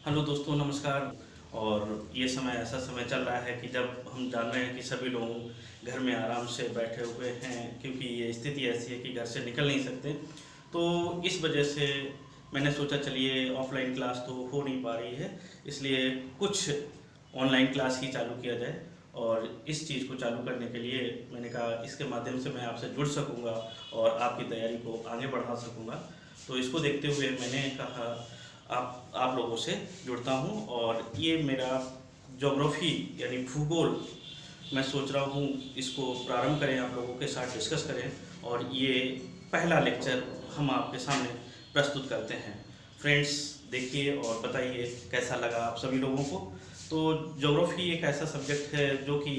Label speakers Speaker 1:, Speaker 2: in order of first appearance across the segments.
Speaker 1: Hello दोस्तों, नमस्कार। और ये समय ऐसा समय चल रहा है कि जब हम जान रहे हैं कि सभी लोग घर में आराम से बैठे हुए हैं, क्योंकि ये स्थिति ऐसी है कि घर से निकल नहीं सकते। तो इस वजह से मैंने सोचा चलिए ऑफलाइन क्लास तो हो नहीं पा रही है, इसलिए कुछ ऑनलाइन क्लास ही चालू किया जाए। और इस चीज़ को चालू करने के लिए मैंने कहा इसके माध्यम से मैं आपसे जुड़ सकूँगा और आपकी तैयारी को आगे बढ़ा सकूँगा। तो इसको देखते हुए मैंने कहा आप लोगों से जुड़ता हूँ। और ये मेरा ज्योग्राफी यानी भूगोल, मैं सोच रहा हूँ इसको प्रारंभ करें, आप लोगों के साथ डिस्कस करें। और ये पहला लेक्चर हम आपके सामने प्रस्तुत करते हैं। फ्रेंड्स, देखिए और बताइए कैसा लगा आप सभी लोगों को। तो ज्योग्राफी एक ऐसा सब्जेक्ट है जो कि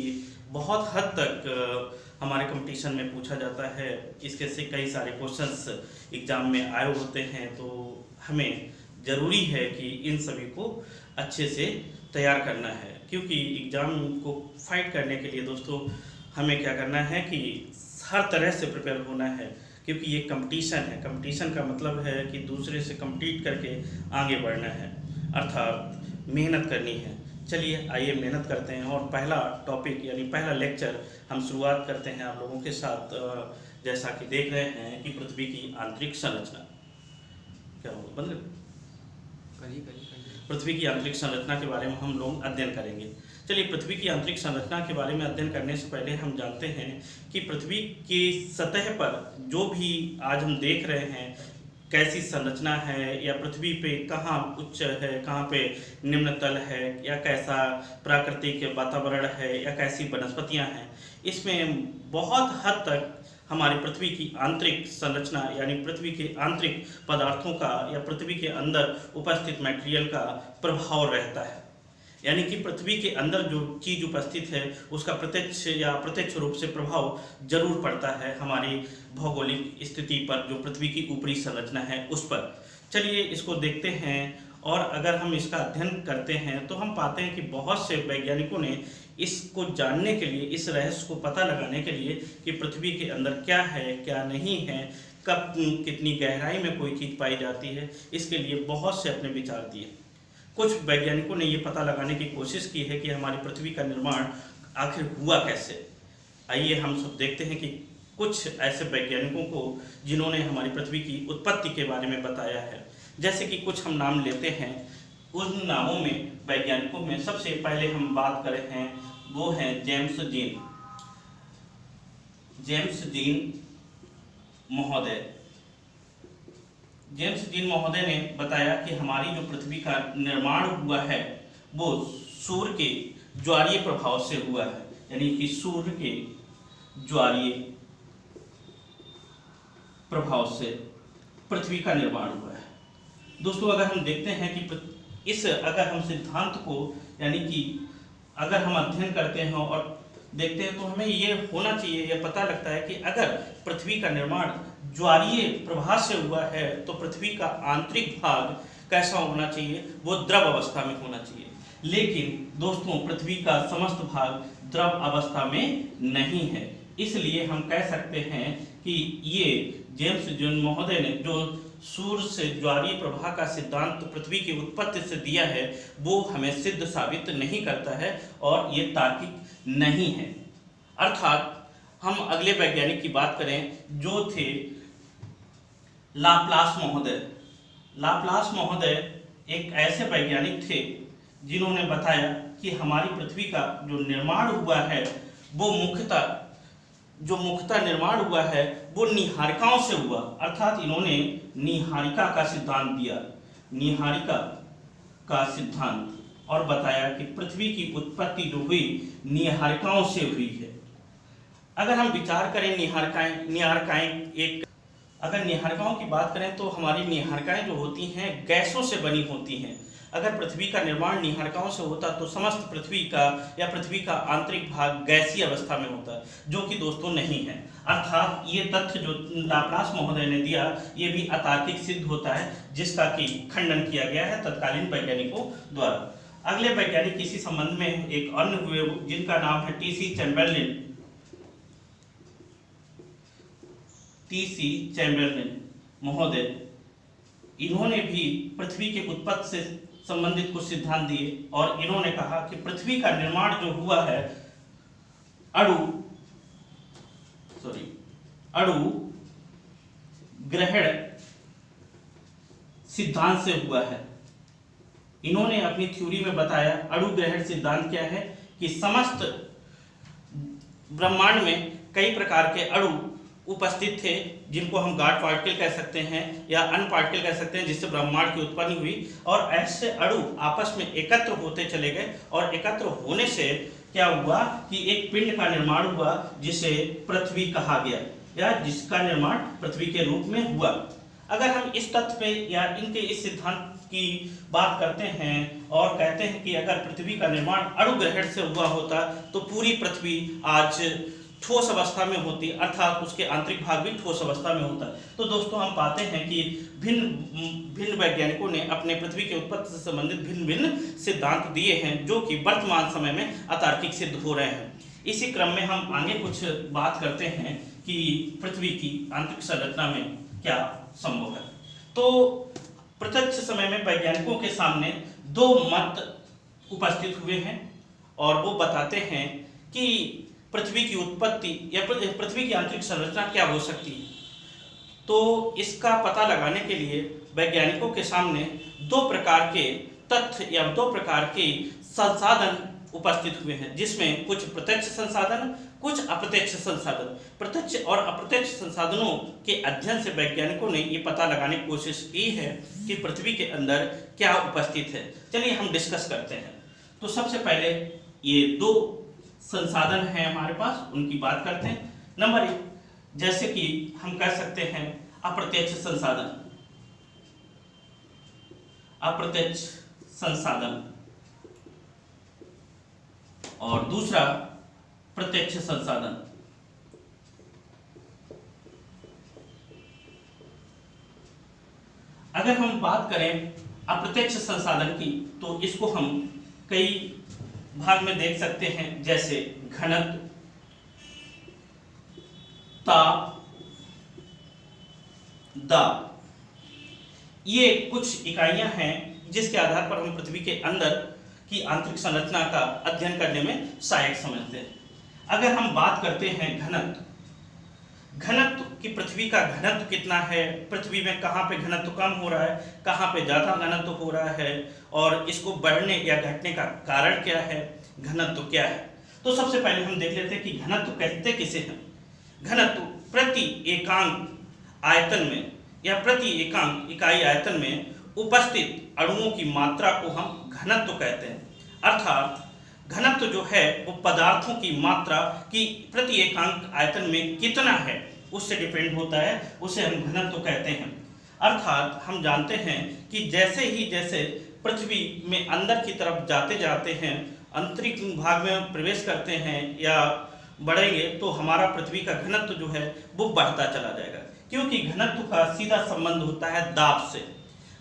Speaker 1: बहुत हद तक हमारे कंपटीशन में पूछा जाता है। इसके से कई सारे क्वेश्चंस एग्ज़ाम में आए होते हैं, तो हमें ज़रूरी है कि इन सभी को अच्छे से तैयार करना है, क्योंकि एग्ज़ाम को फाइट करने के लिए दोस्तों हमें क्या करना है कि हर तरह से प्रिपेयर होना है, क्योंकि ये कंपटीशन है। कंपटीशन का मतलब है कि दूसरे से कम्पीट करके आगे बढ़ना है, अर्थात मेहनत करनी है। चलिए आइए मेहनत करते हैं और पहला टॉपिक यानी पहला लेक्चर हम शुरुआत करते हैं आप लोगों के साथ। जैसा कि देख रहे हैं कि पृथ्वी की आंतरिक संरचना क्या होगा, मतलब पृथ्वी की आंतरिक संरचना के बारे में हम लोग अध्ययन करेंगे। चलिए, पृथ्वी की आंतरिक संरचना के बारे में अध्ययन करने से पहले हम जानते हैं कि पृथ्वी की सतह पर जो भी आज हम देख रहे हैं कैसी संरचना है, या पृथ्वी पे कहाँ उच्च है, कहाँ पे निम्न तल है, या कैसा प्राकृतिक वातावरण है, या कैसी वनस्पतियाँ हैं, इसमें बहुत हद तक हमारी पृथ्वी की आंतरिक संरचना यानी पृथ्वी के आंतरिक पदार्थों का या पृथ्वी के अंदर उपस्थित मटेरियल का प्रभाव रहता है। यानी कि पृथ्वी के अंदर जो चीज़ उपस्थित है उसका प्रत्यक्ष या अप्रत्यक्ष रूप से प्रभाव जरूर पड़ता है हमारी भौगोलिक स्थिति पर, जो पृथ्वी की ऊपरी संरचना है उस पर। चलिए इसको देखते हैं, और अगर हम इसका अध्ययन करते हैं तो हम पाते हैं कि बहुत से वैज्ञानिकों ने इसको जानने के लिए, इस रहस्य को पता लगाने के लिए कि पृथ्वी के अंदर क्या है क्या नहीं है, कब कितनी गहराई में कोई चीज़ पाई जाती है, इसके लिए बहुत से अपने विचार दिए। कुछ वैज्ञानिकों ने ये पता लगाने की कोशिश की है कि हमारी पृथ्वी का निर्माण आखिर हुआ कैसे। आइए हम सब देखते हैं कि कुछ ऐसे वैज्ञानिकों को जिन्होंने हमारी पृथ्वी की उत्पत्ति के बारे में बताया है। जैसे कि कुछ हम नाम लेते हैं, उन नामों में वैज्ञानिकों में सबसे पहले हम बात करें हैं वो हैं जेम्स जीन महोदय। जेम्स जीन महोदय ने बताया कि हमारी जो पृथ्वी का निर्माण हुआ है वो सूर्य के ज्वारीय प्रभाव से हुआ है, यानी कि सूर्य के ज्वारीय प्रभाव से पृथ्वी का निर्माण हुआ है। दोस्तों, अगर हम देखते हैं कि अगर हम सिद्धांत को यानी कि अगर हम अध्ययन करते हैं और देखते हैं तो हमें ये होना चाहिए, यह पता लगता है कि अगर पृथ्वी का निर्माण ज्वारीय प्रभाव से हुआ है तो पृथ्वी का आंतरिक भाग कैसा होना चाहिए, वो द्रव अवस्था में होना चाहिए। लेकिन दोस्तों, पृथ्वी का समस्त भाग द्रव अवस्था में नहीं है। इसलिए हम कह सकते हैं कि ये जेम्स जीन महोदय ने जो सूर्य से ज्वारीय प्रवाह का सिद्धांत पृथ्वी की उत्पत्ति से दिया है वो हमें सिद्ध साबित नहीं करता है और ये तार्किक नहीं है। अर्थात हम अगले वैज्ञानिक की बात करें जो थे लाप्लास महोदय। लाप्लास महोदय एक ऐसे वैज्ञानिक थे जिन्होंने बताया कि हमारी पृथ्वी का जो निर्माण हुआ है वो मुख्यतः निर्माण हुआ है वो निहारिकाओं से हुआ। अर्थात इन्होंने निहारिका का सिद्धांत दिया, निहारिका का सिद्धांत, और बताया कि पृथ्वी की उत्पत्ति जो हुई निहारिकाओं से हुई है। अगर हम विचार करें अगर निहारिकाओं की बात करें तो हमारी निहारिकाएं जो होती हैं गैसों से बनी होती हैं। अगर पृथ्वी का निर्माण निहारिकाओं से होता तो समस्त पृथ्वी का या पृथ्वी का आंतरिक भाग गैसीय अवस्था में होता, जो कि दोस्तों नहीं है। अर्थात ये तथ्य जो लाप्लास महोदय ने दिया ये भी अतार्किक सिद्ध होता है, जिसका कि खंडन किया गया है तत्कालीन वैज्ञानिकों द्वारा। अगले वैज्ञानिक इसी संबंध में एक अन्य हुए जिनका नाम है टीसी चैम्बरलिन महोदय। इन्होंने भी पृथ्वी के उत्पत्ति से संबंधित कुछ सिद्धांत दिए और इन्होंने कहा कि पृथ्वी का निर्माण जो हुआ है अणु ग्रहण सिद्धांत से हुआ है। इन्होंने अपनी थ्योरी में बताया अणु ग्रहण सिद्धांत क्या है कि समस्त ब्रह्मांड में कई प्रकार के अणु उपस्थित थे जिनको हम गॉड पार्टिकल कह सकते हैं या अन पार्टिकल कह सकते हैं, जिससे ब्रह्मांड की उत्पत्ति हुई और ऐसे अणु आपस में एकत्र होते चले गए और एकत्र होने से क्या हुआ कि एक पिंड का निर्माण हुआ जिसे पृथ्वी कहा गया या जिसका निर्माण पृथ्वी के रूप में हुआ। अगर हम इस तथ्य पे या इनके इस सिद्धांत की बात करते हैं और कहते हैं कि अगर पृथ्वी का निर्माण अणु ग्रहण से हुआ होता तो पूरी पृथ्वी आज ठोस अवस्था में होती, अर्थात उसके आंतरिक भाग भी ठोस अवस्था में होता। तो दोस्तों हम पाते हैं कि भिन्न वैज्ञानिकों ने अपने पृथ्वी के उत्पत्ति से संबंधित भिन्न भिन्न सिद्धांत दिए हैं जो कि वर्तमान समय में अतार्किक सिद्ध हो रहे हैं। इसी क्रम में हम आगे कुछ बात करते हैं कि पृथ्वी की आंतरिक संरचना में क्या संभव है। तो प्रत्यक्ष समय में वैज्ञानिकों के सामने दो मत उपस्थित हुए हैं और वो बताते हैं कि पृथ्वी की उत्पत्ति या पृथ्वी की आंतरिक संरचना क्या हो सकती है। तो इसका पता लगाने के लिए वैज्ञानिकों के सामने दो प्रकार के तथ्य या दो प्रकार के संसाधन उपस्थित हुए हैं, जिसमें कुछ प्रत्यक्ष संसाधन कुछ अप्रत्यक्ष संसाधन। प्रत्यक्ष और अप्रत्यक्ष संसाधनों के अध्ययन से वैज्ञानिकों ने ये पता लगाने की कोशिश की है कि पृथ्वी के अंदर क्या उपस्थित है। चलिए हम डिस्कस करते हैं। तो सबसे पहले ये दो संसाधन हैं हमारे पास, उनकी बात करते हैं। नंबर 1, जैसे कि हम कह सकते हैं अप्रत्यक्ष संसाधन, अप्रत्यक्ष संसाधन और दूसरा प्रत्यक्ष संसाधन। अगर हम बात करें अप्रत्यक्ष संसाधन की तो इसको हम कई भाग में देख सकते हैं, जैसे घनत्व, ताप, दाब। ये कुछ इकाइयां हैं जिसके आधार पर हम पृथ्वी के अंदर की आंतरिक संरचना का अध्ययन करने में सहायक समझते हैं। अगर हम बात करते हैं घनत्व की, पृथ्वी का घनत्व कितना है, पृथ्वी में कहाँ पे घनत्व कम हो रहा है, कहाँ पे ज़्यादा घनत्व हो रहा है और इसको बढ़ने या घटने का कारण क्या है, घनत्व क्या है। तो सबसे पहले हम देख लेते हैं कि घनत्व कहते किसे हैं। घनत्व प्रति एकांक आयतन में या प्रति एकांक इकाई आयतन में उपस्थित अणुओं की मात्रा को हम घनत्व कहते हैं। अर्थात घनत्व जो है वो पदार्थों की मात्रा की प्रति एकांक आयतन में कितना है उससे डिपेंड होता है, उसे हम घनत्व कहते हैं। अर्थात हम जानते हैं कि जैसे पृथ्वी में अंदर की तरफ जाते जाते हैं, आंतरिक भाग में प्रवेश करते हैं या बढ़ेंगे तो हमारा पृथ्वी का घनत्व जो है वो बढ़ता चला जाएगा, क्योंकि घनत्व का सीधा संबंध होता है दाब से।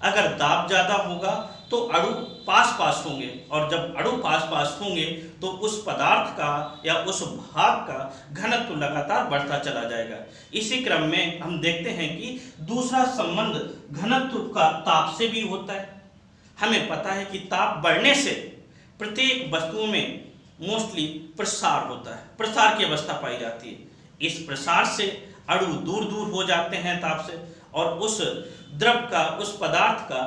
Speaker 1: अगर दाब ज़्यादा होगा तो अणु पास पास होंगे और जब अणु पास पास होंगे तो उस पदार्थ का या उस भाग का घनत्व लगातार बढ़ता चला जाएगा। इसी क्रम में हम देखते हैं कि दूसरा संबंध घनत्व का ताप से भी होता है। हमें पता है कि ताप बढ़ने से प्रत्येक वस्तुओं में मोस्टली प्रसार होता है, प्रसार की अवस्था पाई जाती है। इस प्रसार से अणु दूर दूर हो जाते हैं ताप से और उस द्रव का, उस पदार्थ का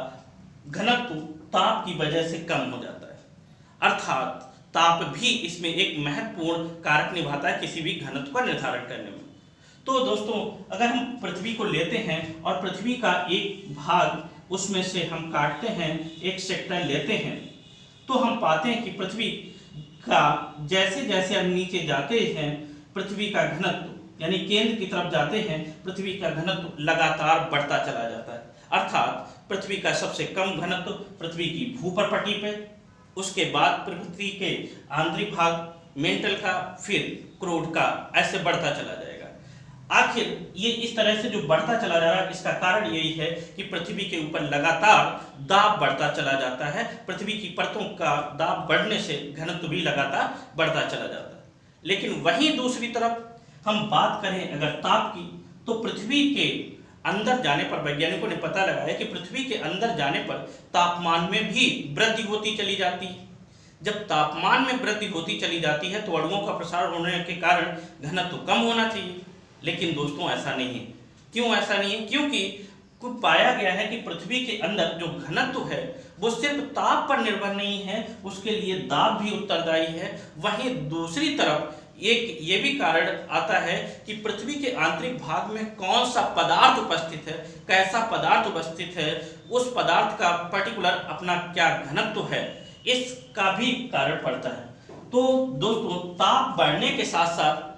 Speaker 1: घनत्व ताप की वजह से कम हो जाता है। अर्थात ताप भी इसमें एक महत्वपूर्ण कारक निभाता है किसी भी घनत्व का निर्धारण करने में। तो दोस्तों अगर हम पृथ्वी को लेते हैं और पृथ्वी का एक भाग उसमें से हम काटते हैं, एक सेक्टर लेते हैं, तो हम पाते हैं कि पृथ्वी का जैसे जैसे हम नीचे जाते हैं पृथ्वी का घनत्व यानी केंद्र की तरफ जाते हैं, पृथ्वी का घनत्व लगातार बढ़ता चला जाता है। अर्थात पृथ्वी का सबसे कम घनत्व पृथ्वी की भूपटपटी पे, उसके बाद पृथ्वी के आंतरिक भाग मेंटल का, फिर क्रोड का, ऐसे बढ़ता चला जाएगा। आखिर ये इस तरह से जो बढ़ता चला जा रहा है इसका कारण यही है कि पृथ्वी के ऊपर लगातार दाब बढ़ता चला जाता है। पृथ्वी की परतों का दाब बढ़ने से घनत्व भी लगातार बढ़ता चला जाता है। लेकिन वहीं दूसरी तरफ हम बात करें अगर ताप की, तो पृथ्वी के अंदर जाने पर वैज्ञानिकों ने पता लगाया कि पृथ्वी के अंदर जाने पर तापमान में भी वृद्धि होती चली जाती है। जब तापमान में वृद्धि होती चली जाती है तो अणुओं का प्रसार होने के कारण घनत्व कम होना चाहिए, लेकिन दोस्तों ऐसा नहीं है। क्यों ऐसा नहीं है? क्योंकि कुछ पाया गया है कि पृथ्वी के अंदर जो घनत्व है वो सिर्फ ताप पर निर्भर नहीं है, उसके लिए दाब भी उत्तरदायी है। वहीं दूसरी तरफ एक ये भी कारण आता है कि पृथ्वी के आंतरिक भाग में कौन सा पदार्थ उपस्थित है, कैसा पदार्थ उपस्थित है, उस पदार्थ का पर्टिकुलर अपना क्या घनत्व है, इसका भी कारण पड़ता है। तो दोस्तों ताप बढ़ने के साथ साथ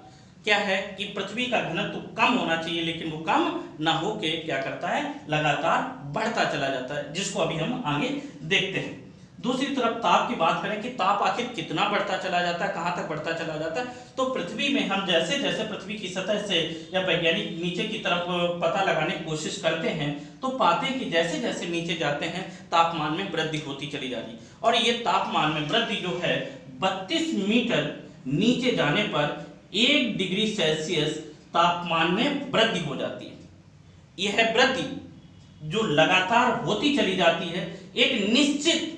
Speaker 1: क्या है कि पृथ्वी का घनत्व कम होना चाहिए, लेकिन वो कम ना होके क्या करता है, लगातार बढ़ता चला जाता है, जिसको अभी हम आगे देखते हैं। दूसरी तरफ ताप की बात करें कि ताप आखिर कितना बढ़ता चला जाता है, कहाँ तक बढ़ता चला जाता है, तो पृथ्वी में हम जैसे जैसे पृथ्वी की सतह से या वैज्ञानिक नीचे की तरफ पता लगाने की कोशिश करते हैं तो पाते हैं कि जैसे जैसे नीचे जाते हैं तापमान में वृद्धि होती चली जा रही है। और ये तापमान में वृद्धि जो है 32 मीटर नीचे जाने पर 1 डिग्री सेल्सियस तापमान में वृद्धि हो जाती है। यह वृद्धि जो लगातार होती चली जाती है एक निश्चित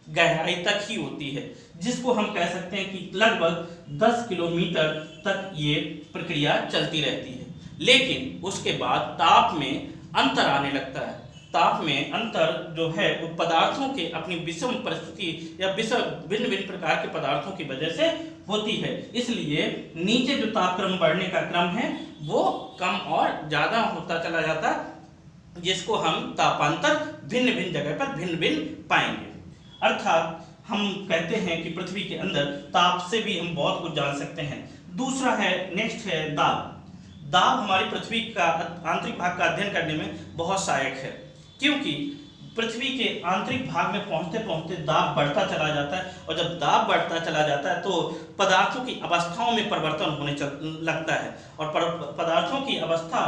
Speaker 1: गहराई तक ही होती है, जिसको हम कह सकते हैं कि लगभग 10 किलोमीटर तक ये प्रक्रिया चलती रहती है। लेकिन उसके बाद ताप में अंतर आने लगता है। ताप में अंतर जो है वो पदार्थों के अपनी विषम परिस्थिति या भिन्न भिन्न प्रकार के पदार्थों की वजह से होती है। इसलिए नीचे जो तापक्रम बढ़ने का क्रम है वो कम और ज्यादा होता चला जाता है, जिसको हम तापांतर भिन्न भिन्न जगह पर भिन्न भिन्न पाएंगे। अर्थात हम कहते हैं कि पृथ्वी के अंदर ताप से भी हम बहुत कुछ जान सकते हैं। दूसरा है, नेक्स्ट है दाब। दाब हमारी पृथ्वी का आंतरिक भाग का अध्ययन करने में बहुत सहायक है, क्योंकि पृथ्वी के आंतरिक भाग में पहुंचते पहुंचते दाब बढ़ता चला जाता है, और जब दाब बढ़ता चला जाता है तो पदार्थों की अवस्थाओं में परिवर्तन होने लगता है, और पदार्थों की अवस्था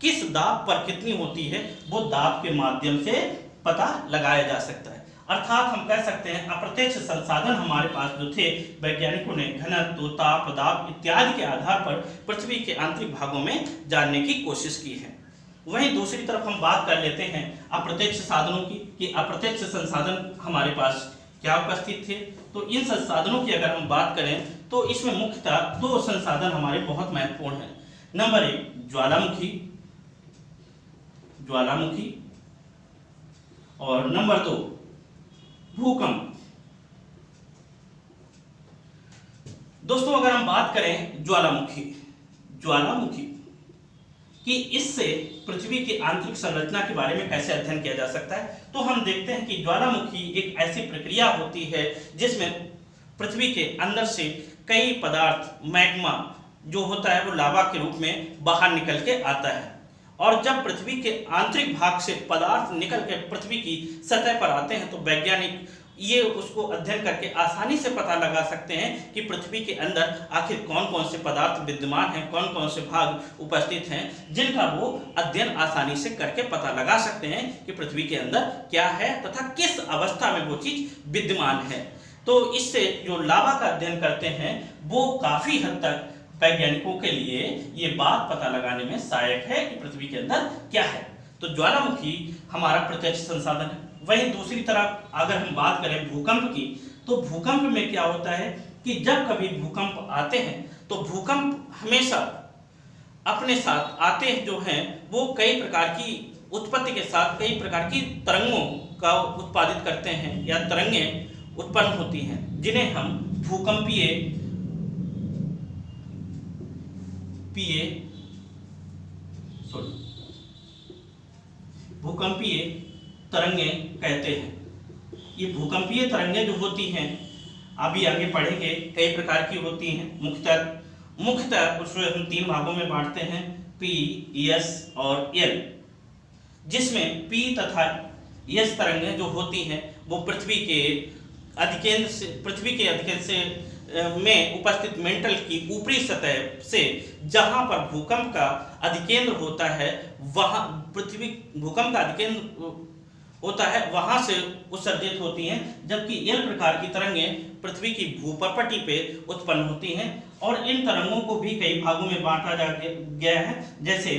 Speaker 1: किस दाब पर कितनी होती है वो दाब के माध्यम से पता लगाया जा सकता है। अर्थात हम कह सकते हैं अप्रत्यक्ष संसाधन हमारे पास जो थे, वैज्ञानिकों ने घनत्व, ताप, दाब इत्यादि के आधार पर पृथ्वी के आंतरिक भागों में जानने की कोशिश की है। वहीं दूसरी तरफ हम बात कर लेते हैं अप्रत्यक्ष साधनों की, कि अप्रत्यक्ष संसाधन हमारे पास क्या उपस्थित थे। तो इन संसाधनों की अगर हम बात करें तो इसमें मुख्यतः 2 संसाधन हमारे बहुत महत्वपूर्ण हैं। नंबर 1 ज्वालामुखी और नंबर 2 भूकंप। दोस्तों अगर हम बात करें ज्वालामुखी कि इससे पृथ्वी की आंतरिक संरचना के बारे में कैसे अध्ययन किया जा सकता है, तो हम देखते हैं कि ज्वालामुखी एक ऐसी प्रक्रिया होती है जिसमें पृथ्वी के अंदर से कई पदार्थ, मैग्मा जो होता है वो लावा के रूप में बाहर निकल के आता है, और जब पृथ्वी के आंतरिक भाग से पदार्थ निकल के पृथ्वी की सतह पर आते हैं तो वैज्ञानिक ये उसको अध्ययन करके आसानी से पता लगा सकते हैं कि पृथ्वी के अंदर आखिर कौन कौन से पदार्थ विद्यमान हैं, कौन कौन से भाग उपस्थित हैं, जिनका वो अध्ययन आसानी से करके पता लगा सकते हैं कि पृथ्वी के अंदर क्या है तथा किस अवस्था में वो चीज विद्यमान है। तो इससे जो लावा का अध्ययन करते हैं वो काफी हद तक वैज्ञानिकों के लिए ये बात पता लगाने में सहायक है कि पृथ्वी के अंदर क्या है। तो ज्वालामुखी हमारा प्रत्यक्ष संसाधन है। वहीं दूसरी तरफ अगर हम बात करें भूकंप की, तो भूकंप में क्या होता है कि जब कभी भूकंप आते हैं तो भूकंप हमेशा अपने साथ आते जो हैं वो कई प्रकार की उत्पत्ति के साथ कई प्रकार की तरंगों का उत्पादित करते हैं या तरंगें उत्पन्न होती हैं, जिन्हें हम भूकंपीय तरंगें कहते हैं। ये भूकंपीय तरंगें जो होती हैं अभी आगे पढ़ेंगे, कई प्रकार की होती हैं। मुख्यतः उसको हम 3 भागों में बांटते हैं, P, S और L, जिसमें P तथा S तरंगें जो होती हैं वो पृथ्वी के अधिकेंद्र से में उपस्थित मेंटल की ऊपरी सतह से जहां पर भूकंप का अधिकेंद्र होता है वहां भूकंप का अधिकेंद्र होता है वहां से उत्सर्जित होती हैं, जबकि एल प्रकार की तरंगें पृथ्वी की भूपटपटी पे उत्पन्न होती हैं। और इन तरंगों को भी कई भागों में बांटा गया है, जैसे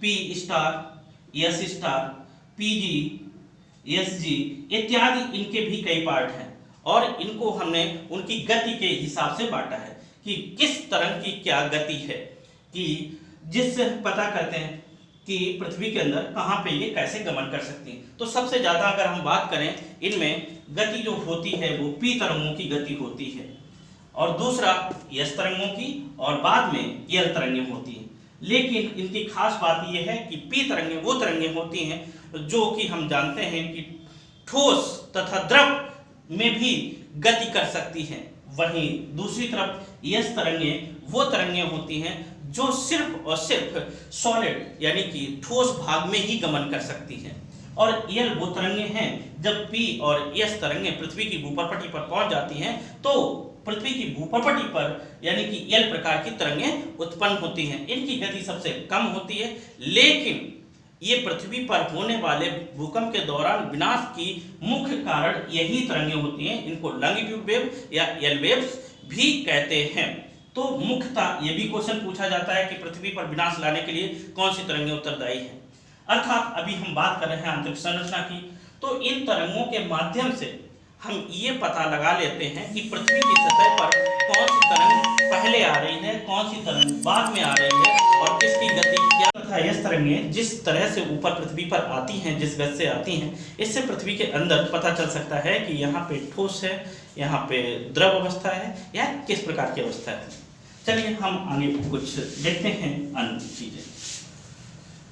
Speaker 1: P star, S star, PG, SG इत्यादि इनके भी कई पार्ट हैं और इनको हमने उनकी गति के हिसाब से बांटा है कि किस तरंग की क्या गति है, कि जिससे पता करते हैं कि पृथ्वी के अंदर कहाँ पे ये कैसे गमन कर सकती हैं। तो सबसे ज़्यादा अगर हम बात करें इनमें गति जो होती है वो पी तरंगों की गति होती है और दूसरा एस तरंगों की और बाद में एल तरंगें होती हैं। लेकिन इनकी खास बात यह है कि पी तरंगें वो तरंगें होती हैं जो कि हम जानते हैं कि ठोस तथा द्रव में भी गति कर सकती हैं। वहीं दूसरी तरफ एस तरंगें वो तरंगें होती हैं जो सिर्फ और सिर्फ सॉलिड यानी कि ठोस भाग में ही गमन कर सकती हैं और एल वो तरंगें हैं जब पी और एस तरंगें पृथ्वी की भूपर्पटी पर पहुंच जाती हैं तो पृथ्वी की भूपर्पटी पर यानी कि एल प्रकार की तरंगें उत्पन्न होती हैं। इनकी गति सबसे कम होती है, लेकिन ये पृथ्वी पर होने वाले भूकंप के दौरान विनाश की मुख्य कारण यही तरंगें होती हैं। इनको लॉन्गिट्यूड वेव या एल वेव्स भी कहते हैं। तो मुख्यतः ये भी क्वेश्चन पूछा जाता है कि पृथ्वी पर विनाश लाने के लिए कौन सी तरंगें उत्तरदायी हैं। अर्थात अभी हम बात कर रहे हैं आंतरिक संरचना की, तो इन तरंगों के माध्यम से हम ये पता लगा लेते हैं कि पृथ्वी की सतह पर कौन सी तरंग पहले आ रही है, कौन सी तरंग बाद में आ रही है और किसकी गति क्या तथा यह तरंगें जिस तरह से ऊपर पृथ्वी पर आती हैं, जिस गति से आती हैं, इससे पृथ्वी के अंदर पता चल सकता है कि यहाँ पे ठोस है, यहाँ पे द्रव अवस्था है या किस प्रकार की अवस्था है। चलिए हम आगे कुछ देखते हैं अन्य चीजें।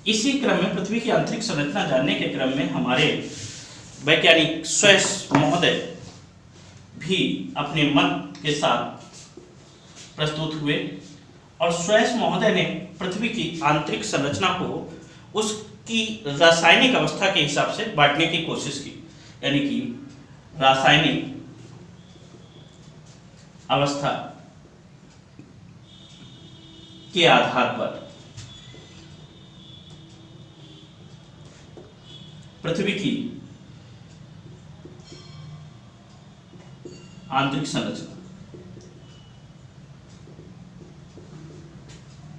Speaker 1: इसी क्रम में पृथ्वी की आंतरिक संरचना जानने के क्रम में हमारे वैज्ञानिक स्वेस महोदय भी अपने मत के साथ प्रस्तुत हुए और स्वेस महोदय ने पृथ्वी की आंतरिक संरचना को उसकी रासायनिक अवस्था के हिसाब से बांटने की कोशिश की, यानी कि रासायनिक अवस्था के आधार पर पृथ्वी की आंतरिक संरचना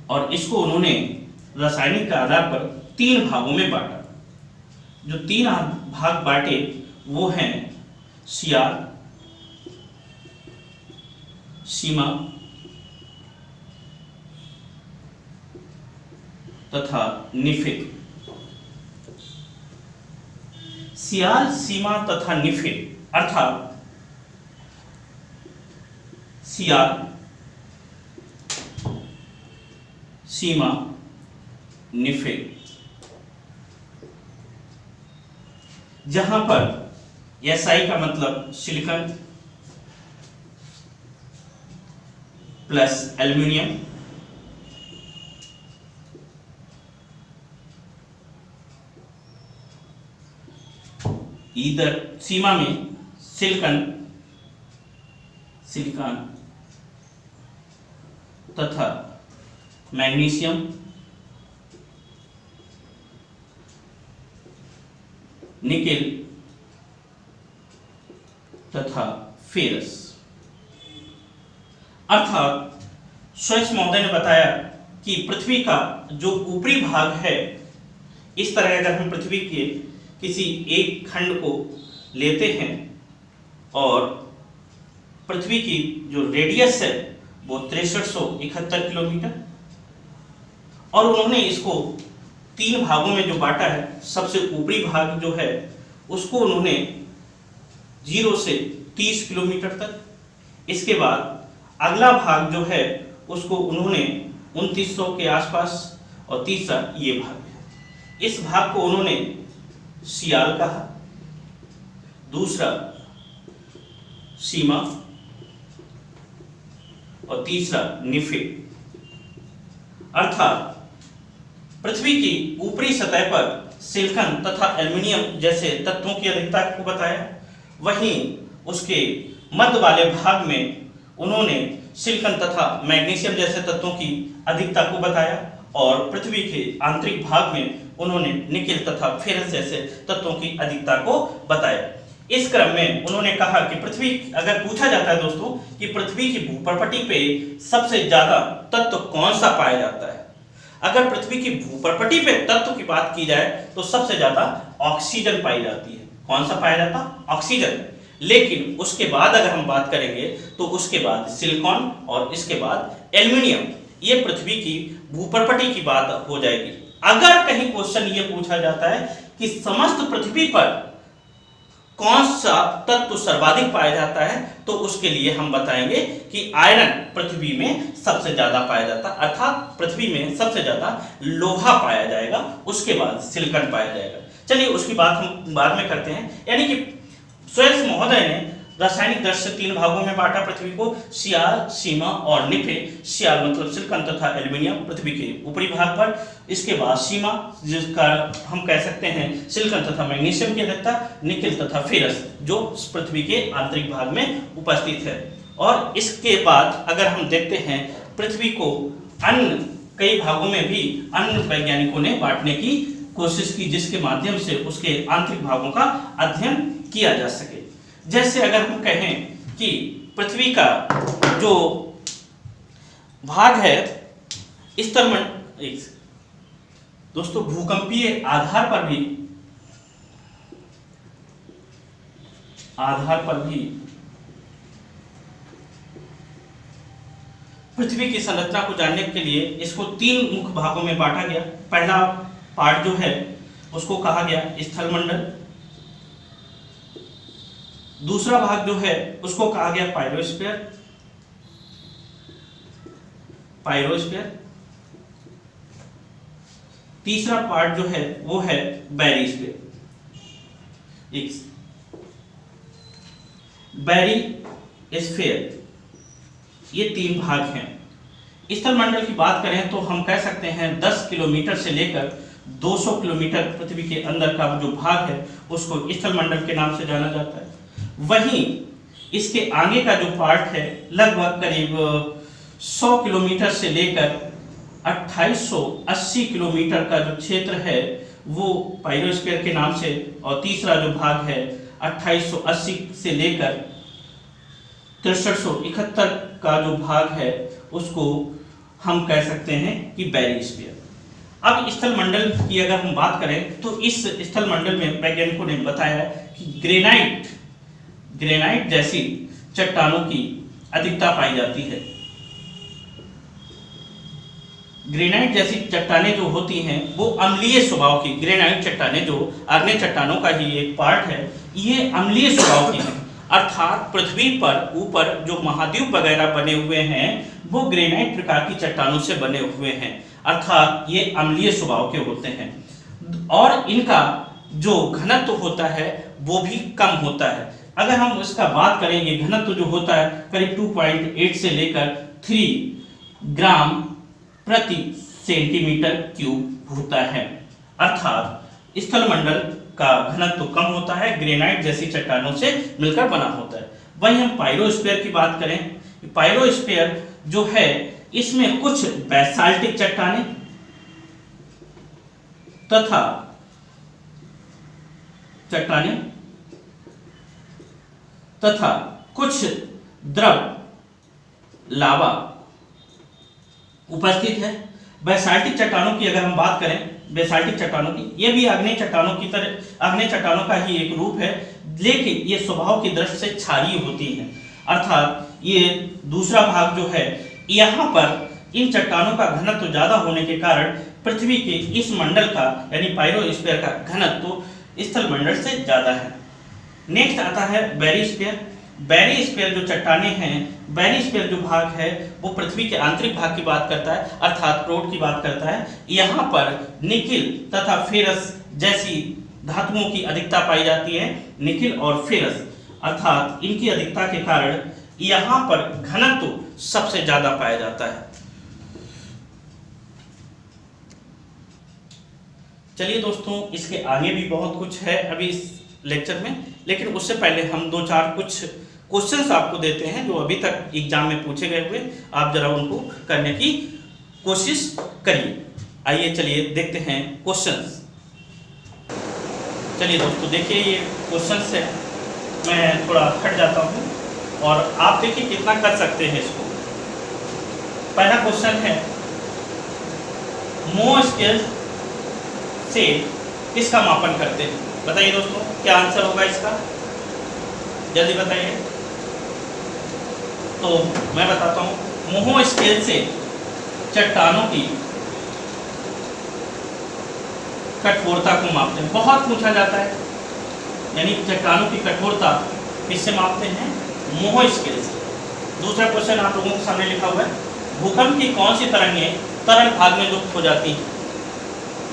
Speaker 1: और इसको उन्होंने रासायनिक के आधार पर 3 भागों में बांटा। जो 3 भाग बांटे वो हैं सियार, सीमा तथा निफिल। सियार, सीमा तथा निफिल अर्थात सियार, सीमा, निफिल, जहां पर SI का मतलब सिलिकॉन प्लस एल्यूमिनियम, इधर सीमा में सिलिकॉन तथा मैग्नीशियम, निकेल तथा फेरस। अर्थात स्वेस महोदय ने बताया कि पृथ्वी का जो ऊपरी भाग है, इस तरह अगर हम पृथ्वी के किसी एक खंड को लेते हैं और पृथ्वी की जो रेडियस है वो 6371 किलोमीटर और उन्होंने इसको 3 भागों में जो बांटा है, सबसे ऊपरी भाग जो है उसको उन्होंने 0 से 30 किलोमीटर तक, इसके बाद अगला भाग जो है उसको उन्होंने 2900 के आसपास और तीसरा ये भाग है। इस भाग को उन्होंने सियाल कहा, दूसरा सीमा और तीसरा निफिल। अर्थात पृथ्वी की ऊपरी सतह पर सिलिकॉन तथा एल्युमिनियम जैसे तत्वों की अधिकता को बताया, वहीं उसके मध्य वाले भाग में उन्होंने सिलिकॉन तथा मैग्नीशियम जैसे तत्वों की अधिकता को बताया और पृथ्वी के आंतरिक भाग में उन्होंने निकेल तथा फेरस जैसे तत्वों की अधिकता को बताया। इस क्रम में उन्होंने कहा कि पृथ्वी, अगर पूछा जाता है दोस्तों कि पृथ्वी की भूपर्पटी पे सबसे ज्यादा तत्व कौन सा पाया जाता है, अगर पृथ्वी की भूपर्पटी पे तत्व की बात की जाए तो सबसे ज्यादा ऑक्सीजन पाई जाती है। कौन सा पाया जाता? ऑक्सीजन। लेकिन उसके बाद अगर हम बात करेंगे तो उसके बाद सिलिकॉन और इसके बाद एल्युमिनियम, ये पृथ्वी की भूपर्पटी की बात हो जाएगी। अगर कहीं क्वेश्चन ये पूछा जाता है कि समस्त पृथ्वी पर कौन सा तत्व सर्वाधिक पाया जाता है, तो उसके लिए हम बताएंगे कि आयरन पृथ्वी में सबसे ज्यादा पाया जाता है, अर्थात पृथ्वी में सबसे ज्यादा लोहा पाया जाएगा, उसके बाद सिलिकॉन पाया जाएगा। चलिए उसकी बात हम बाद में करते हैं। यानी कि स्वेल्स महोदय ने रासायनिक दृष्टि से 3 भागों में बांटा पृथ्वी को, सियाल, सीमा और निफे। सियाल मतलब सिलिकॉन तथा एल्युमिनियम पृथ्वी के ऊपरी भाग पर, इसके बाद सीमा जिसका हम कह सकते हैं सिलिकॉन तथा मैग्नीशियम की अधिकता, निकिल तथा फेरस जो पृथ्वी के आंतरिक भाग में उपस्थित है। और इसके बाद अगर हम देखते हैं पृथ्वी को अन्य कई भागों में भी अन्य वैज्ञानिकों ने बांटने की कोशिश की, जिसके माध्यम से उसके आंतरिक भागों का अध्ययन किया जा सके। जैसे अगर हम कहें कि पृथ्वी का जो भाग है स्थलमंडल, दोस्तों भूकंपीय आधार पर भी पृथ्वी की संरचना को जानने के लिए इसको 3 मुख्य भागों में बांटा गया। पहला पार्ट जो है उसको कहा गया स्थलमंडल, दूसरा भाग जो है उसको कहा गया पायरोस्फीयर, तीसरा पार्ट जो है वो है बैरिस्फीयर। ये 3 भाग हैं। स्थलमंडल की बात करें तो हम कह सकते हैं 10 किलोमीटर से लेकर 200 किलोमीटर पृथ्वी के अंदर का जो भाग है उसको स्थलमंडल के नाम से जाना जाता है। वहीं इसके आगे का जो पार्ट है लगभग करीब 100 किलोमीटर से लेकर 2880 किलोमीटर का जो क्षेत्र है वो पायरोस्फीयर के नाम से, और तीसरा जो भाग है 2880 से लेकर 6371 का जो भाग है उसको हम कह सकते हैं कि बैरिस्फीयर। अब स्थलमंडल की अगर हम बात करें तो इस स्थलमंडल में वैज्ञानिकों ने बताया कि ग्रेनाइट जैसी चट्टानों की अधिकता पाई जाती है। ग्रेनाइट जैसी चट्टानें जो होती हैं वो अम्लीय स्वभाव की, ग्रेनाइट चट्टानें जो आग्नेय चट्टानों का ही एक पार्ट है, ये अम्लीय स्वभाव की है। अर्थात पृथ्वी पर ऊपर जो महाद्वीप वगैरह बने हुए हैं वो ग्रेनाइट प्रकार की चट्टानों से बने हुए हैं, अर्थात ये अम्लीय स्वभाव के होते हैं और इनका जो घनत्व होता है वो भी कम होता है। अगर हम इसका बात करेंगे, घनत्व जो होता है करीब 2.8 से लेकर 3 ग्राम प्रति सेंटीमीटर क्यूब होता है, अर्थात स्थलमंडल का घनत्व कम होता है, ग्रेनाइट जैसी चट्टानों से मिलकर बना होता है। वहीं हम पायरोस्फीयर की बात करें, पायरोस्फीयर जो है इसमें कुछ बेसाल्टिक चट्टानें तथा कुछ द्रव लावा उपस्थित है। बेसाल्टिक चट्टानों की अगर हम बात करें, बेसाल्टिक चट्टानों की, ये भी आग्नेय चट्टानों की तरह, आग्नेय चट्टानों का ही एक रूप है, लेकिन ये स्वभाव की दृष्टि से क्षारीय होती हैं, अर्थात ये दूसरा भाग जो है यहाँ पर इन चट्टानों का घनत्व ज्यादा होने के कारण पृथ्वी के इस मंडल का यानी पायरोस्फीयर का घनत्व स्थल मंडल से ज्यादा है। नेक्स्ट आता है बैरिस्फीयर। बैरिस्फीयर जो चट्टानें हैं, बैरिस्फीयर जो भाग है वो पृथ्वी के आंतरिक भाग की बात करता है, अर्थात क्रोट की बात करता है। यहाँ पर निकिल तथा फेरस जैसी धातुओं की अधिकता पाई जाती है। निकिल और फेरस अर्थात इनकी अधिकता के कारण यहाँ पर घनत्व सबसे ज्यादा पाया जाता है। चलिए दोस्तों, इसके आगे भी बहुत कुछ है अभी इस लेक्चर में, लेकिन उससे पहले हम 2-4 कुछ क्वेश्चंस आपको देते हैं जो अभी तक एग्जाम में पूछे गए हुए, आप जरा उनको करने की कोशिश करिए। आइए चलिए देखते हैं क्वेश्चंस। चलिए दोस्तों देखिए, ये क्वेश्चंस है, मैं थोड़ा हट जाता हूँ और आप देखिए कितना कर सकते हैं इसको। पहला क्वेश्चन है, मोह स्केल से किसका मापन करते हैं? बताइए दोस्तों, क्या आंसर होगा इसका? जल्दी बताइए। तो मैं बताता हूँ, मोह स्केल से चट्टानों की कठोरता को मापते हैं। बहुत पूछा जाता है, यानी चट्टानों की कठोरता किससे मापते हैं? मोह स्केल से। दूसरा क्वेश्चन आप लोगों के सामने लिखा हुआ है, भूकंप की कौन सी तरंगें तरल भाग में लुप्त हो जाती हैं?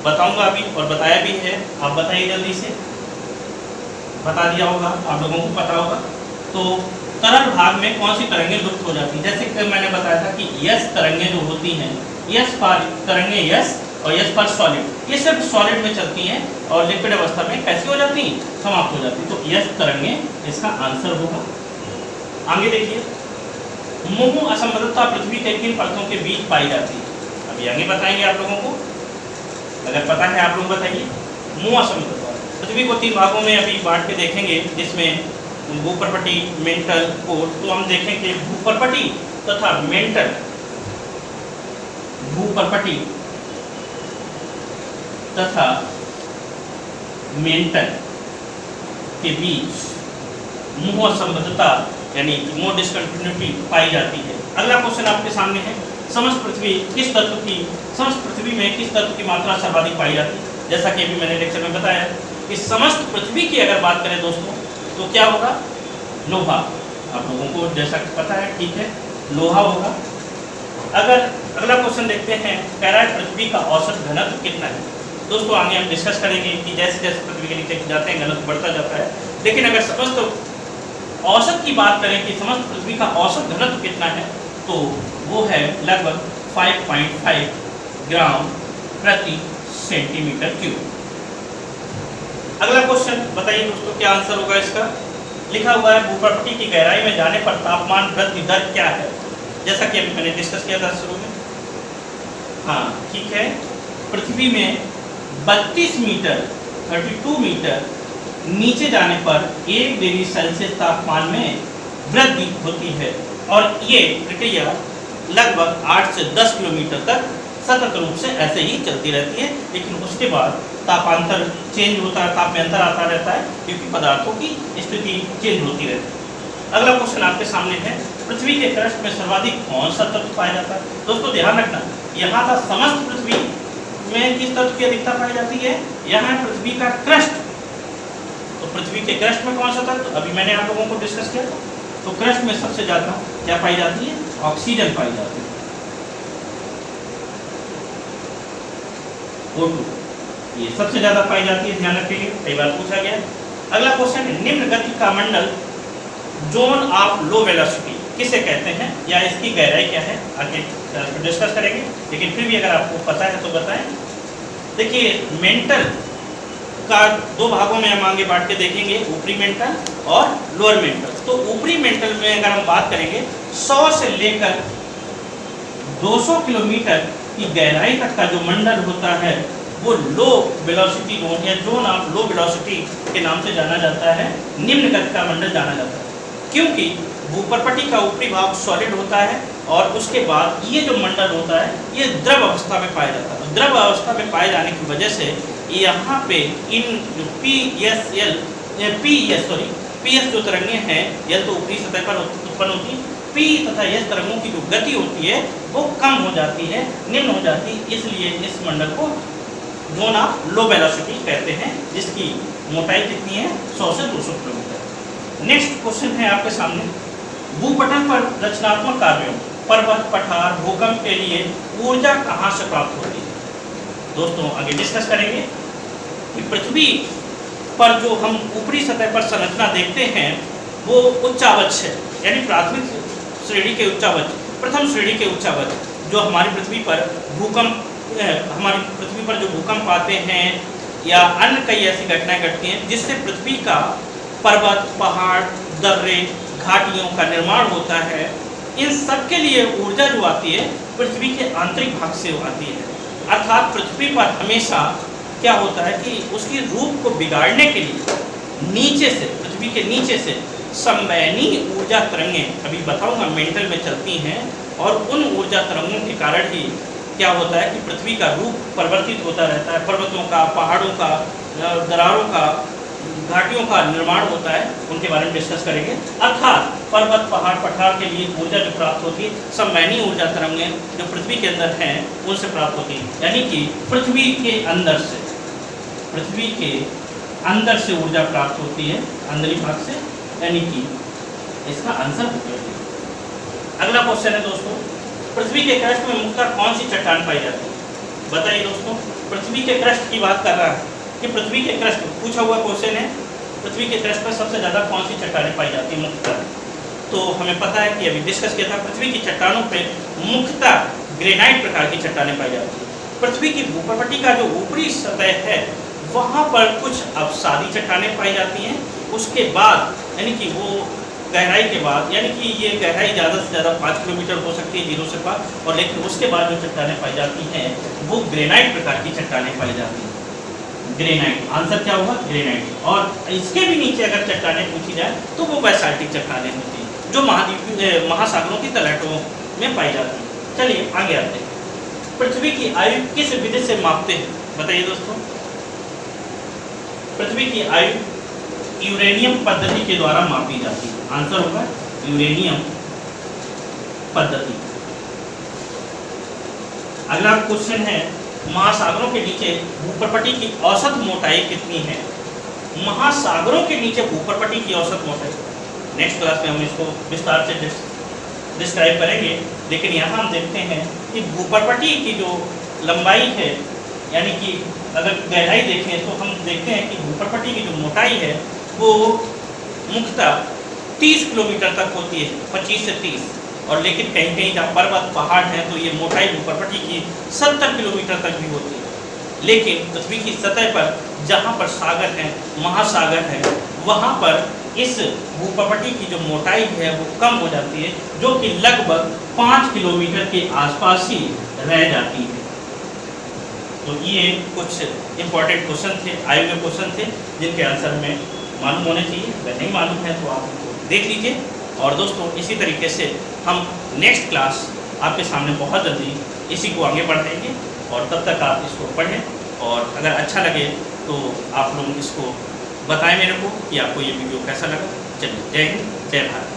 Speaker 1: बताऊंगा अभी, और बताया भी है, आप बताइए जल्दी से। बता दिया होगा, आप लोगों को पता होगा। तो तरल भाग में कौन सी तरंगें लुप्त हो जाती हैं? जैसे कि मैंने बताया था कि यस तरंगें जो होती हैं, यस पर तरंगें यस और यस पर सॉलिड, ये सिर्फ सॉलिड में चलती हैं और लिक्विड अवस्था में कैसी हो जाती हैं? समाप्त हो जाती हैं। तो यस तरंगें इसका आंसर होगा। आगे देखिए, मोह असंबद्धता पृथ्वी के किन परतों के बीच पाई जाती है? अभी आगे बताएंगे आप लोगों को, अगर पता है आप लोग बताइए। मोह असंबद्धता पृथ्वी को 3 भागों में अभी बांट के देखेंगे, जिसमें भूपर्पटी, मेंटल, कोर। तो हम देखेंगे भूपर्पटी तथा मेंटल, भूपर्पटी तथा मेंटल के बीच मोह असंबद्धता यानी मोह डिस्कंटिन्यूटी पाई जाती है। अगला क्वेश्चन आपके सामने है, समस्त पृथ्वी में किस तत्व की मात्रा सर्वाधिक पाई जाती है? जैसा कि अभी मैंने लेक्चर में बताया कि समस्त पृथ्वी की अगर बात करें दोस्तों, तो क्या होगा? लोहा। आप लोगों को जैसा कि पता है, ठीक है, लोहा होगा। अगर अगला क्वेश्चन देखते हैं, कह रहा है पृथ्वी का औसत घनत्व कितना है? दोस्तों आगे हम डिस्कस करेंगे कि जैसे जैसे पृथ्वी के नीचे जाते हैं घनत्व बढ़ता जाता है, लेकिन अगर समस्त औसत की बात करें कि समस्त पृथ्वी का औसत घनत्व कितना है, तो वो है लगभग 5.5 ग्राम प्रति सेंटीमीटर क्यूब। अगला क्वेश्चन बताइए दोस्तों, क्या आंसर होगा इसका? लिखा हुआ है, भूपर्पटी की गहराई में जाने पर तापमान वृद्धि दर क्या है? जैसा कि अभी मैंने डिस्कस किया था शुरू में। हाँ ठीक है, पृथ्वी में 32 मीटर 32 मीटर नीचे जाने पर 1 डिग्री सेल्सियस तापमान में वृद्धि होती है, और ये प्रक्रिया लगभग 8 से 10 किलोमीटर तक सतत रूप से ऐसे ही चलती रहती है, लेकिन उसके बाद तापांतर चेंज होता है, ताप में अंतर आता रहता है, क्योंकि पदार्थों की स्थिति चेंज होती रहती है। अगला क्वेश्चन आपके सामने है, पृथ्वी के क्रस्ट में सर्वाधिक कौन सा तत्व पाया जाता है? दोस्तों ध्यान रखना, यहाँ था समस्त पृथ्वी में किस तत्व की अधिकता पाई जाती है, यहाँ है पृथ्वी का क्रस्ट। तो पृथ्वी के क्रस्ट में कौन सा तत्व, अभी मैंने आप लोगों को डिस्कस किया था। तो क्रस्ट में सबसे ज्यादा क्या पाई जाती है? ऑक्सीजन पाई जाती है, O2, ये सबसे ज्यादा पाई जाती है, ध्यान रखिए, कई बार पूछा गया। अगला क्वेश्चन है, निम्न गति का मंडल जोन ऑफ लो वेलोसिटी किसे कहते हैं, या इसकी गहराई क्या है? आगे डिस्कस करेंगे, लेकिन फिर भी अगर आपको पता है तो बताएं। देखिए, मेंटल का 2 भागों में हम आगे बांट के देखेंगे, ऊपरी मेंटल और लोअर मेंटल। तो ऊपरी मेंटल में अगर हम बात करेंगे, 100 से लेकर 200 किलोमीटर की गहराई तक का जो मंडल होता है, वो लो वेलोसिटी जोन या जोन ऑफ लो वेलोसिटी के नाम से जाना जाता है, निम्न गति का मंडल जाना जाता है। क्योंकि भूपर्पटी का ऊपरी भाग सॉलिड होता है, और उसके बाद ये जो मंडल होता है, ये द्रव अवस्था में पाया जाता है। द्रव अवस्था में पाए जाने की वजह से यहाँ पे इन पीएस जो तरंगें हैं, यल तो ऊपरी सतह पर उत्पन्न होती है, पी तथा एस तरंगों की जो गति होती है वो कम हो जाती है, निम्न हो जाती है, इसलिए इस मंडल को जोन ऑफ लो वेलोसिटी कहते हैं, जिसकी मोटाई कितनी है? 100 से 200 किलोमीटर। नेक्स्ट क्वेश्चन है आपके सामने, भूपटल पर रचनात्मक कार्यों, पर्वत, पठार, भूकंप के लिए ऊर्जा कहाँ से प्राप्त होती है? दोस्तों आगे डिस्कस करेंगे कि पृथ्वी पर जो हम ऊपरी सतह पर संरचना देखते हैं, वो उच्चावच है, यानी प्राथमिक श्रेणी के उच्चावच, प्रथम श्रेणी के उच्चावच, जो हमारी पृथ्वी पर जो भूकंप आते हैं या अन्य कई ऐसी घटनाएं घटती हैं जिससे पृथ्वी का पर्वत, पहाड़, दर्रे, घाटियों का निर्माण होता है, इन सब के लिए ऊर्जा जो आती है पृथ्वी के आंतरिक भाग से आती है। अर्थात पृथ्वी पर हमेशा क्या होता है कि उसकी रूप को बिगाड़ने के लिए नीचे से, पृथ्वी के नीचे से संवहनी ऊर्जा तरंगें, अभी बताऊंगा, मेंटल में चलती हैं, और उन ऊर्जा तरंगों के कारण ही क्या होता है कि पृथ्वी का रूप परिवर्तित होता रहता है, पर्वतों का, पहाड़ों का, दरारों का, घाटियों का निर्माण होता है, उनके बारे में डिस्कस करेंगे। अर्थात पर्वत, पहाड़, पठार के लिए ऊर्जा जो प्राप्त होती है, सम्वहनीय ऊर्जा तरंगें जो पृथ्वी के अंदर हैं उनसे प्राप्त होती है, यानी कि पृथ्वी के अंदर से, पृथ्वी के अंदर से ऊर्जा प्राप्त होती है, अंदरी भाग से, यानी कि इसका आंसर हो गया। अगला क्वेश्चन है दोस्तों, पृथ्वी के क्रस्ट में मुख्यतः कौन सी चट्टान पाई जाती है? बताइए दोस्तों, पृथ्वी के क्रस्ट की बात कर रहा है कि पृथ्वी के क्रस्ट पूछा हुआ क्वेश्चन है, पृथ्वी के क्रस्ट पर सबसे ज़्यादा कौन सी चट्टानें पाई जाती है मुख्यतः? तो हमें पता है कि अभी डिस्कस किया था, पृथ्वी की चट्टानों पे मुख्यतः ग्रेनाइट प्रकार की चट्टानें पाई जाती है। पृथ्वी की भूपटि का जो ऊपरी सतह है वहाँ पर कुछ अपसादी चट्टानें पाई जाती हैं, उसके बाद यानी कि वो गहराई के बाद, यानी कि ये गहराई ज़्यादा से ज़्यादा 5 किलोमीटर हो सकती है 0 से 5, और लेकिन उसके बाद जो चट्टानें पाई जाती हैं वो ग्रेनाइट प्रकार की चट्टानें पाई जाती हैं। ग्रेनाइट, आंसर क्या होगा? ग्रेनाइट। और इसके भी नीचे अगर चट्टानें पूछी जाए तो वो बैसाल्टिक चट्टानें होती हैं जो महासागरों की तलहटों में पाई जाती हैं। चलिए आगे आते हैं। पृथ्वी की आयु किस विधि से मापते हैं? बताइए दोस्तों, पृथ्वी की आयु यूरेनियम पद्धति के द्वारा मापी जाती है। आंसर होगा यूरेनियम पद्धति। अगला क्वेश्चन है, महासागरों के नीचे भूपटि की औसत मोटाई कितनी है? महासागरों के नीचे भूपटि की औसत मोटाई, नेक्स्ट क्लास में हम इसको विस्तार से डिस्क्राइब करेंगे, लेकिन यहाँ हम देखते हैं कि भूपटि की जो लंबाई है, यानी कि अगर गहराई देखें तो हम देखते हैं कि भूपटि की जो मोटाई है वो मुख्यतः 30 किलोमीटर तक होती है, 25 से 30, और लेकिन कहीं कहीं जहाँ पर्वत पहाड़ हैं तो ये मोटाई भूपटि की 70 किलोमीटर तक भी होती है। लेकिन पृथ्वी की सतह पर जहाँ पर सागर हैं, महासागर हैं, वहाँ पर इस भूपटि की जो मोटाई है वो कम हो जाती है, जो कि लगभग 5 किलोमीटर के आसपास ही रह जाती है। तो ये कुछ इंपॉर्टेंट क्वेश्चन थे, आयु के क्वेश्चन थे, जिनके आंसर में मालूम होने चाहिए। अगर नहीं मालूम है तो आप उनको देख लीजिए। और दोस्तों, इसी तरीके से हम नेक्स्ट क्लास आपके सामने बहुत जल्दी इसी को आगे बढ़ाएंगे, और तब तक आप इसको पढ़ें, और अगर अच्छा लगे तो आप लोग इसको बताएं मेरे को कि आपको ये वीडियो कैसा लगा। चलिए, जय हिंद, जय भारत।